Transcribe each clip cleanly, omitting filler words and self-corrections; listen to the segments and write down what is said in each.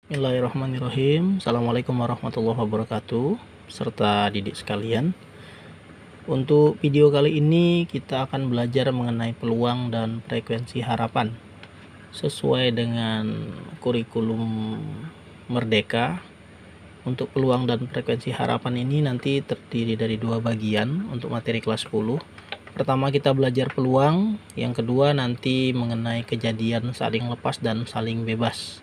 Bismillahirrahmanirrahim. Assalamualaikum warahmatullahi wabarakatuh, serta didik sekalian. Untuk video kali ini kita akan belajar mengenai peluang dan frekuensi harapan sesuai dengan kurikulum Merdeka. Untuk peluang dan frekuensi harapan ini nanti terdiri dari dua bagian untuk materi kelas 10. Pertama kita belajar peluang, yang kedua nanti mengenai kejadian saling lepas dan saling bebas.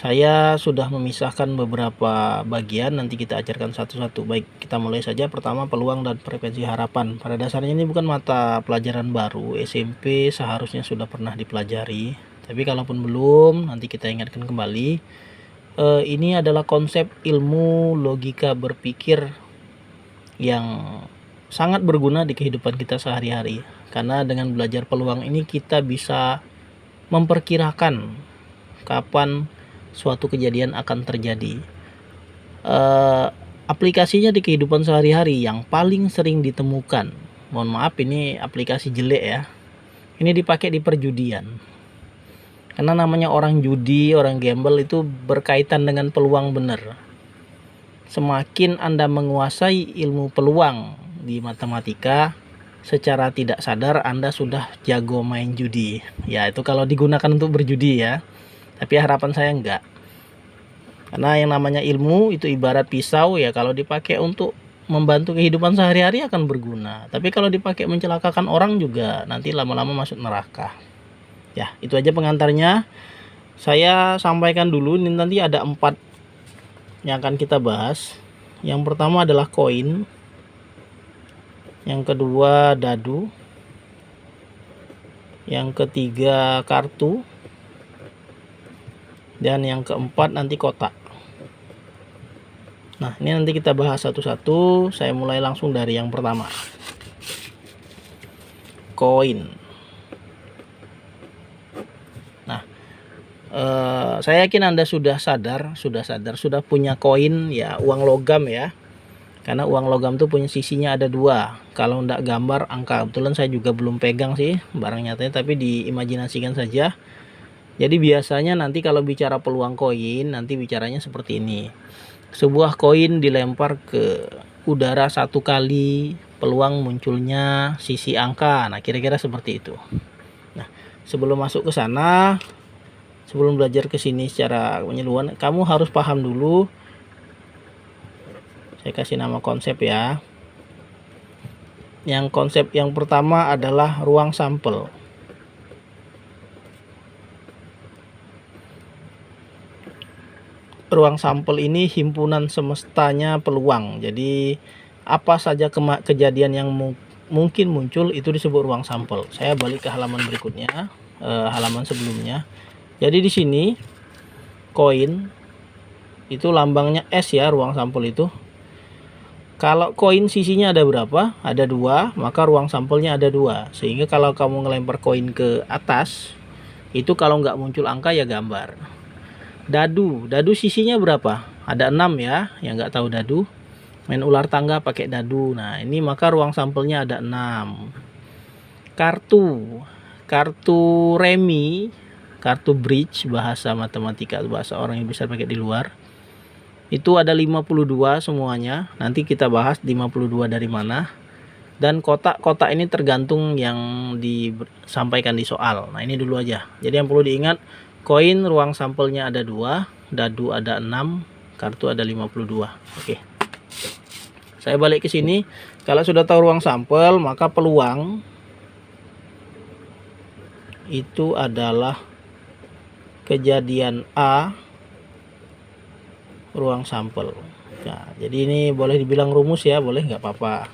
Saya sudah memisahkan beberapa bagian, nanti kita ajarkan satu-satu. Baik, kita mulai saja. Pertama, peluang dan frekuensi harapan. Pada dasarnya ini bukan mata pelajaran baru, SMP seharusnya sudah pernah dipelajari. Tapi kalaupun belum, nanti kita ingatkan kembali. Ini adalah konsep ilmu logika berpikir yang sangat berguna di kehidupan kita sehari-hari. Karena dengan belajar peluang ini kita bisa memperkirakan kapan suatu kejadian akan terjadi. Aplikasinya di kehidupan sehari-hari yang paling sering ditemukan, mohon maaf ini aplikasi jelek ya, ini dipakai di perjudian. Karena namanya orang judi, orang gambel itu berkaitan dengan peluang benar. Semakin Anda menguasai ilmu peluang di matematika, secara tidak sadar Anda sudah jago main judi. Ya, itu kalau digunakan untuk berjudi ya. Tapi harapan saya enggak. Karena yang namanya ilmu itu ibarat pisau ya, kalau dipakai untuk membantu kehidupan sehari-hari akan berguna. Tapi kalau dipakai mencelakakan orang juga nanti lama-lama masuk neraka. Ya, itu aja pengantarnya. Saya sampaikan dulu, ini nanti ada 4 yang akan kita bahas. Yang pertama adalah koin. Yang kedua dadu. Yang ketiga kartu. Dan yang keempat nanti kotak. Nah, ini nanti kita bahas satu-satu. Saya mulai langsung dari yang pertama. Koin. Nah, saya yakin Anda sudah punya koin ya, uang logam ya. Karena uang logam tuh punya sisinya ada 2. Kalau enggak gambar angka. Kebetulan saya juga belum pegang sih barang nyatanya, tapi diimajinasikan saja. Jadi biasanya nanti kalau bicara peluang koin, nanti bicaranya seperti ini. Sebuah koin dilempar ke udara 1 kali, peluang munculnya sisi angka. Nah, kira-kira seperti itu. Nah, sebelum masuk ke sana, sebelum belajar ke sini secara menyeluruh, kamu harus paham dulu. Saya kasih nama konsep ya. Yang konsep yang pertama adalah ruang sampel. Ruang sampel ini himpunan semestanya peluang. Jadi apa saja kejadian yang mungkin muncul itu disebut ruang sampel. Saya balik ke halaman berikutnya, halaman sebelumnya. Jadi di sini koin itu lambangnya S ya, ruang sampel itu. Kalau koin sisinya ada berapa? Ada 2, maka ruang sampelnya ada 2. Sehingga kalau kamu ngelempar koin ke atas, itu kalau nggak muncul angka ya gambar. Dadu sisinya berapa? Ada 6 ya, yang nggak tahu dadu. Main ular tangga pakai dadu. Nah, ini maka ruang sampelnya ada 6. Kartu remi, kartu bridge, bahasa matematika, bahasa orang yang bisa pakai di luar. Itu ada 52 semuanya. Nanti kita bahas 52 dari mana. Dan kotak-kotak ini tergantung yang disampaikan di soal. Nah, ini dulu aja. Jadi yang perlu diingat, koin ruang sampelnya ada 2, dadu ada 6, kartu ada 52. Oke. Saya balik ke sini. Kalau sudah tahu ruang sampel, maka peluang itu adalah kejadian A ruang sampel. Nah, jadi ini boleh dibilang rumus ya, boleh nggak apa-apa.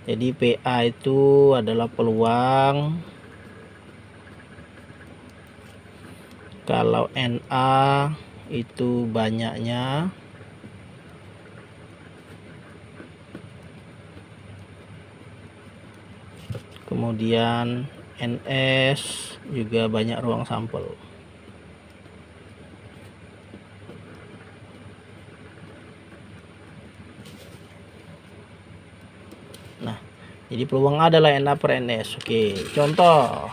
Jadi PA itu adalah peluang kalau NA itu banyaknya, kemudian NS juga banyak ruang sampel. Nah, jadi peluang A adalah NA per NS. Oke, contoh.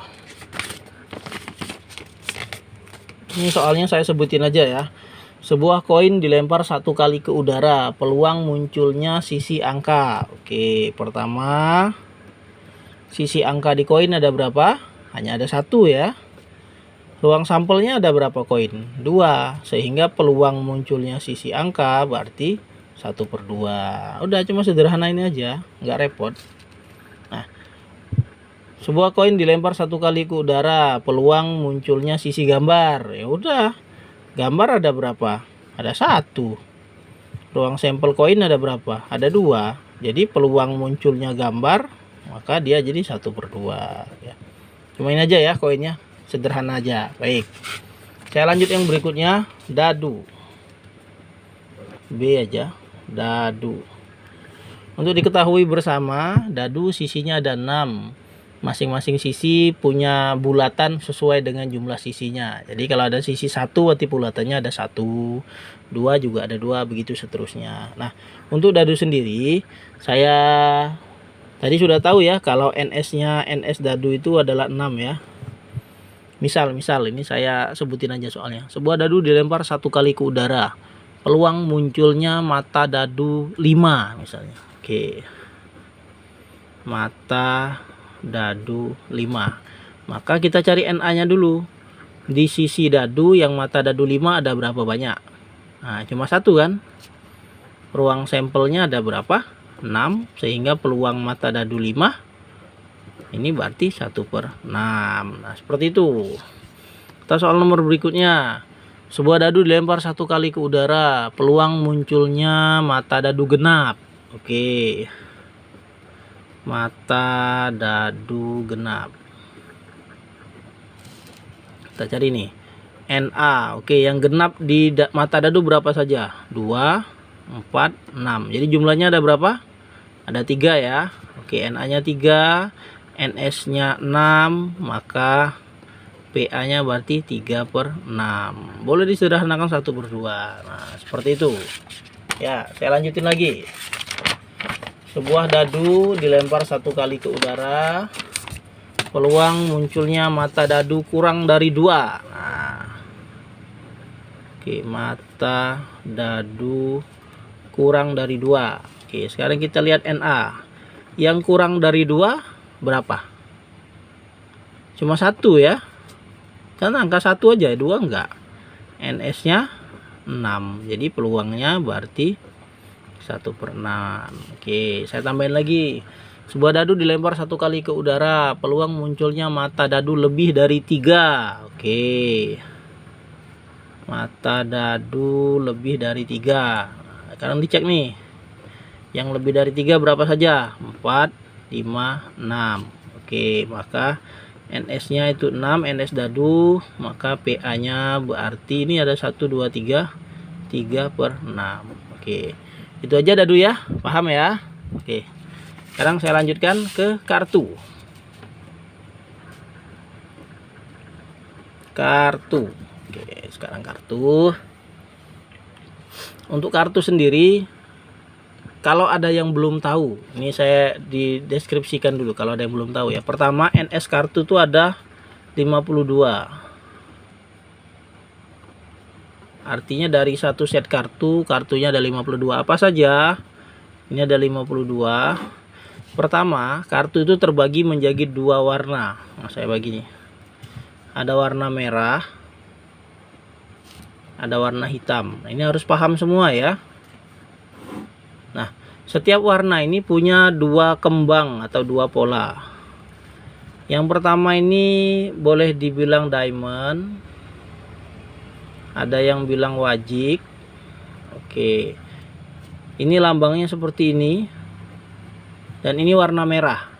Ini soalnya saya sebutin aja ya. Sebuah koin dilempar 1 kali ke udara, peluang munculnya sisi angka. Oke, pertama sisi angka di koin ada berapa? Hanya ada 1 ya. Ruang sampelnya ada berapa koin? 2, sehingga peluang munculnya sisi angka berarti 1/2. Udah, cuma sederhana ini aja, nggak repot. Nah, sebuah koin dilempar 1 kali ke udara, peluang munculnya sisi gambar. Ya udah, gambar ada berapa? Ada 1. Ruang sampel koin ada berapa? Ada 2. Jadi peluang munculnya gambar, maka dia jadi 1/2 ya. Cuma ini aja ya koinnya, sederhana aja. Baik, saya lanjut yang berikutnya, dadu. B aja, dadu. Untuk diketahui bersama, dadu sisinya ada 6. Masing-masing sisi punya bulatan sesuai dengan jumlah sisinya. Jadi kalau ada sisi 1 berarti bulatannya ada 1, 2 juga ada 2, begitu seterusnya. Nah, untuk dadu sendiri saya tadi sudah tahu ya, kalau NS-nya NS dadu itu adalah 6 ya. Misal ini saya sebutin aja soalnya. Sebuah dadu dilempar 1 kali ke udara, peluang munculnya mata dadu 5 misalnya. Oke, mata dadu 5. Maka kita cari NA nya dulu. Di sisi dadu yang mata dadu 5 ada berapa banyak? Nah, cuma 1 kan. Ruang sampelnya ada berapa? 6, sehingga peluang mata dadu 5 ini berarti 1/6. Nah, seperti itu. Kita soal nomor berikutnya. Sebuah dadu dilempar 1 kali ke udara, peluang munculnya mata dadu genap. Oke, mata dadu genap. Kita cari nih NA. Oke, yang genap di mata dadu berapa saja? 2, 4, 6. Jadi jumlahnya ada berapa? Ada 3 ya. Oke, NA nya 3, NS nya 6, maka PA nya berarti 3/6. Boleh disederhanakan 1/2. Nah, seperti itu ya. Saya lanjutin lagi. Sebuah dadu dilempar 1 kali ke udara, peluang munculnya mata dadu kurang dari 2. Nah, oke, mata dadu kurang dari 2. Oke, sekarang kita lihat NA. Yang kurang dari 2 berapa? Cuma 1 ya. Kan angka 1 aja, 2 enggak. NS nya 6. Jadi peluangnya berarti 1/6. Oke, saya tambahin lagi. Sebuah dadu dilempar 1 kali ke udara, peluang munculnya mata dadu lebih dari 3. Oke, mata dadu lebih dari 3. Sekarang dicek nih, yang lebih dari 3 berapa saja? 4, 5, 6. Oke, maka NS nya itu 6, NS dadu, maka PA nya berarti ini ada 1, 2, 3, 3/6. Oke, itu aja dadu ya, paham ya? Oke, sekarang saya lanjutkan ke kartu. Oke, sekarang kartu. Untuk kartu sendiri, kalau ada yang belum tahu, ini saya dideskripsikan dulu kalau ada yang belum tahu ya. Pertama, NS kartu itu ada 52. Artinya dari satu set kartunya ada 52. Apa saja? Ini ada 52. Pertama, kartu itu terbagi menjadi 2 warna. Nah, saya bagi nih. Ada warna merah, ada warna hitam. Nah, ini harus paham semua ya. Nah, setiap warna ini punya 2 kembang atau 2 pola. Yang pertama ini boleh dibilang diamond. Ada yang bilang wajik. Oke, ini lambangnya seperti ini, dan ini warna merah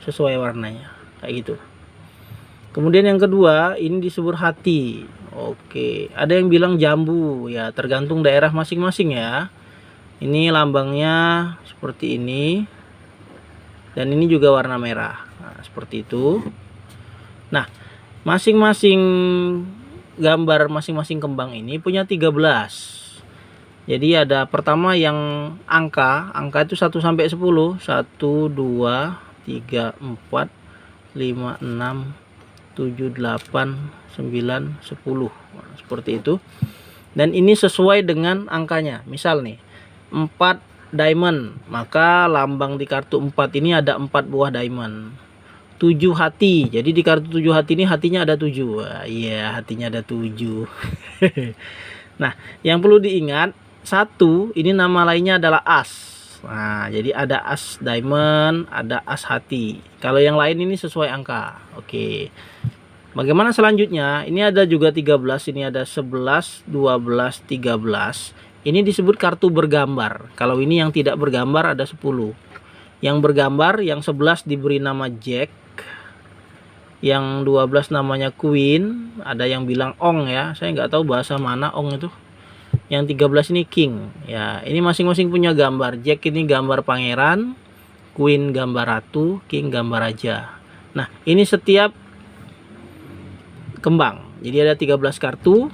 sesuai warnanya kayak gitu. Kemudian yang kedua ini disebut hati. Oke, ada yang bilang jambu ya, tergantung daerah masing-masing ya. Ini lambangnya seperti ini, dan ini juga warna merah. Nah, seperti itu. Nah, masing-masing gambar, masing-masing kembang ini punya 13. Jadi ada pertama yang angka itu 1 sampai 10. 1, 2, 3, 4, 5, 6, 7, 8, 9, 10. Nah, seperti itu. Dan ini sesuai dengan angkanya. Misal nih, 4 diamond, maka lambang di kartu 4 ini ada 4 buah diamond. 7 hati. Jadi di kartu 7 hati ini hatinya ada 7. Wah, iya, hatinya ada 7. Nah, yang perlu diingat, satu, ini nama lainnya adalah as. Nah, jadi ada as diamond, ada as hati. Kalau yang lain ini sesuai angka. Oke. Bagaimana selanjutnya? Ini ada juga 13, ini ada 11, 12, 13. Ini disebut kartu bergambar. Kalau ini yang tidak bergambar ada 10. Yang bergambar, yang 11 diberi nama Jack. Yang 12 namanya Queen. Ada yang bilang Ong ya. Saya nggak tahu bahasa mana Ong itu. Yang 13 ini King. Ya, ini masing-masing punya gambar. Jack ini gambar pangeran, Queen gambar ratu, King gambar raja. Nah, ini setiap kembang. Jadi ada 13 kartu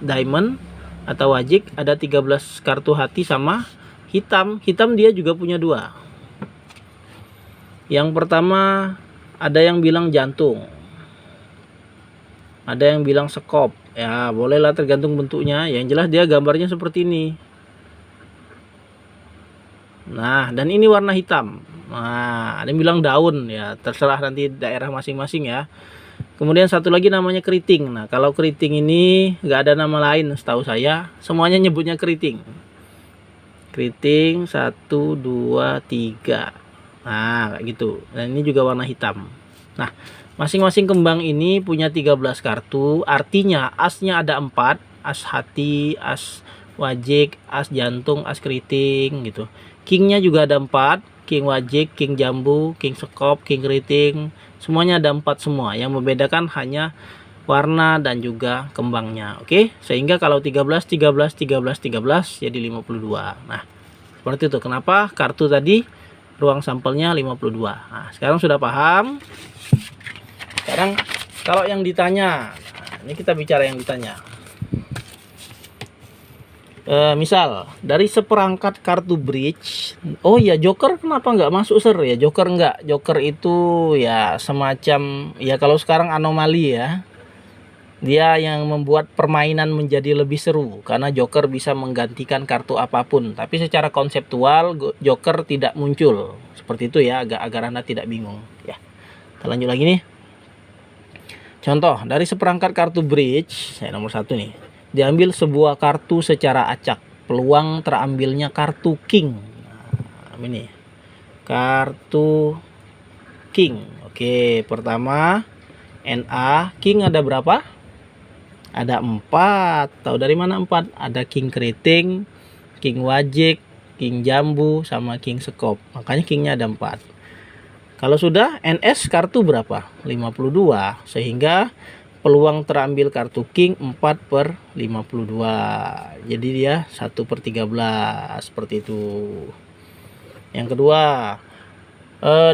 diamond atau wajik, ada 13 kartu hati sama hitam. Hitam dia juga punya 2. Yang pertama ada yang bilang jantung. Ada yang bilang sekop. Ya, bolehlah tergantung bentuknya. Yang jelas dia gambarnya seperti ini. Nah, dan ini warna hitam. Nah, ada yang bilang daun ya, terserah nanti daerah masing-masing ya. Kemudian satu lagi namanya keriting. Nah, kalau keriting ini nggak ada nama lain setahu saya, semuanya nyebutnya keriting. Keriting 1, 2, 3. Nah, kayak gitu. Dan ini juga warna hitam. Nah, masing-masing kembang ini punya 13 kartu. Artinya asnya ada 4, as hati, as wajik, as jantung, as keriting gitu. Kingnya juga ada 4, king wajik, king jambu, king sekop, king keriting. Semuanya ada 4 semua. Yang membedakan hanya warna dan juga kembangnya. Oke, sehingga kalau 13, 13, 13, 13 jadi 52. Nah, seperti itu. Kenapa kartu tadi ruang sampelnya 52. Nah, sekarang sudah paham. Sekarang kalau yang ditanya, nah, ini kita bicara yang ditanya. Misal dari seperangkat kartu bridge, oh ya joker kenapa nggak masuk sir ya? Joker nggak, joker itu ya semacam ya kalau sekarang anomali ya. Dia yang membuat permainan menjadi lebih seru karena joker bisa menggantikan kartu apapun. Tapi secara konseptual joker tidak muncul seperti itu ya, agar Anda tidak bingung. Ya, kita lanjut lagi nih. Contoh dari seperangkat kartu bridge, saya nomor 1 nih. Diambil sebuah kartu secara acak. Peluang terambilnya kartu king. Nah, ini kartu king. Oke, pertama NA. King ada berapa? Ada 4. Tahu dari mana 4? Ada king keriting, king wajik, king jambu, sama king sekop. Makanya kingnya ada 4. Kalau sudah NS kartu berapa? 52. Sehingga peluang terambil kartu king 4/52. Jadi dia 1/13 seperti itu. Yang kedua,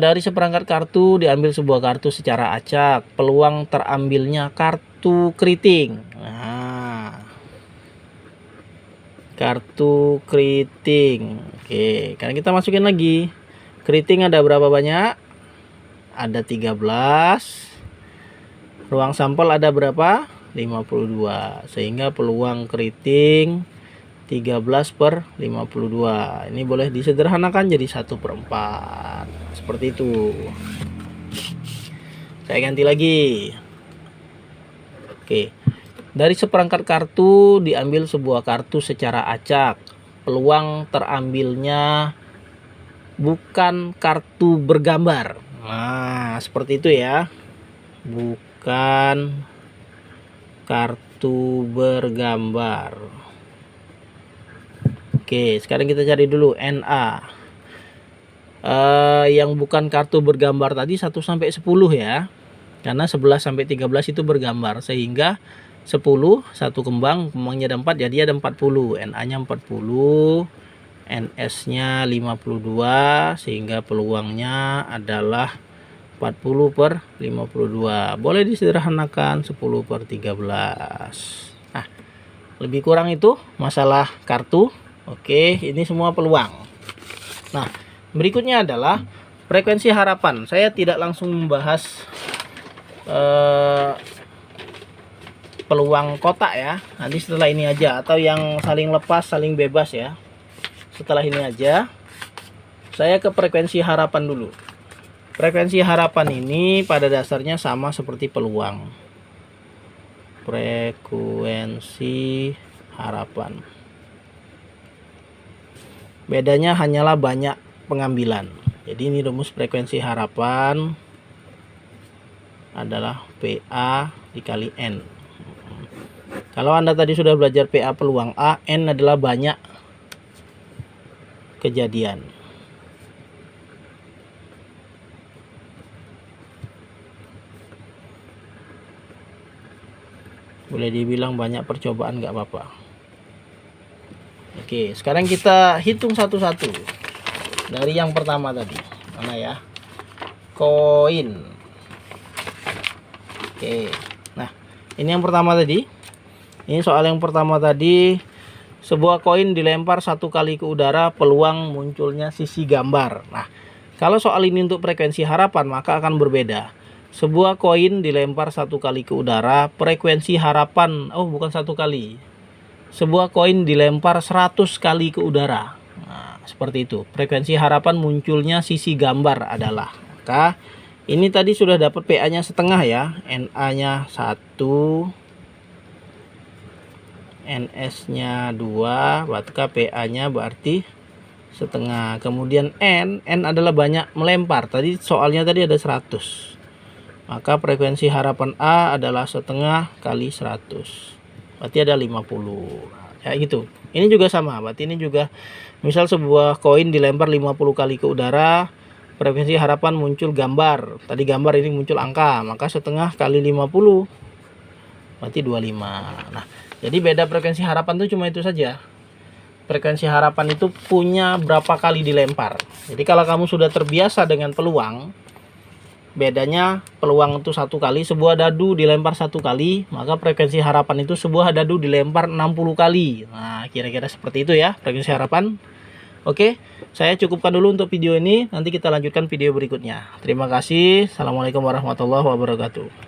dari seperangkat kartu diambil sebuah kartu secara acak. Peluang terambilnya kartu keriting. Nah, kartu keriting. Oke, karena kita masukin lagi. Keriting ada berapa banyak? Ada 13. Ruang sampel ada berapa? 52. Sehingga peluang keriting 13/52. Ini boleh disederhanakan jadi 1/4. Seperti itu. Saya ganti lagi. Oke. Dari seperangkat kartu diambil sebuah kartu secara acak. Peluang terambilnya bukan kartu bergambar. Nah, seperti itu ya. Bukan kartu bergambar. Oke, sekarang kita cari dulu NA. Yang bukan kartu bergambar tadi 1 sampai 10 ya. Karena 11 sampai 13 itu bergambar, sehingga 10 satu kembangnya ada 4, jadi ada 40. NA-nya 40, NS-nya 52, sehingga peluangnya adalah 40/52. Boleh disederhanakan 10/13. Nah, lebih kurang itu masalah kartu. Oke, ini semua peluang. Nah, berikutnya adalah frekuensi harapan. Saya tidak langsung membahas peluang kotak ya. Nanti setelah ini aja, atau yang saling lepas saling bebas ya. Setelah ini aja saya ke frekuensi harapan dulu. Frekuensi harapan ini pada dasarnya sama seperti peluang. Frekuensi harapan, bedanya hanyalah banyak pengambilan. Jadi ini rumus frekuensi harapan adalah PA dikali N. Kalau Anda tadi sudah belajar PA peluang A, N adalah banyak kejadian. Boleh dibilang banyak percobaan, nggak apa-apa. Oke, sekarang kita hitung satu-satu. Dari yang pertama tadi, mana ya? Koin. Oke, nah ini yang pertama tadi. Ini soal yang pertama tadi. Sebuah koin dilempar satu kali ke udara, peluang munculnya sisi gambar. Nah, kalau soal ini untuk frekuensi harapan maka akan berbeda. Sebuah koin dilempar satu kali ke udara, frekuensi harapan, oh bukan satu kali. Sebuah koin dilempar 100 kali ke udara. Nah, seperti itu. Frekuensi harapan munculnya sisi gambar adalah. Maka ini tadi sudah dapat PA-nya setengah ya. NA-nya 1, NS-nya 2, maka PA-nya berarti setengah. Kemudian N adalah banyak melempar. Tadi soalnya tadi ada 100. Maka frekuensi harapan A adalah setengah kali 100. Berarti ada 50. Ya gitu. Ini juga sama. Berarti ini juga misal sebuah koin dilempar 50 kali ke udara, frekuensi harapan muncul gambar. Tadi gambar, ini muncul angka. Maka setengah kali 50 berarti 25. Nah, jadi beda frekuensi harapan itu cuma itu saja. Frekuensi harapan itu punya berapa kali dilempar. Jadi kalau kamu sudah terbiasa dengan peluang, bedanya peluang itu satu kali, sebuah dadu dilempar satu kali, maka frekuensi harapan itu sebuah dadu dilempar 60 kali. Nah, kira-kira seperti itu ya frekuensi harapan. Oke, saya cukupkan dulu untuk video ini. Nanti kita lanjutkan video berikutnya. Terima kasih. Assalamualaikum warahmatullahi wabarakatuh.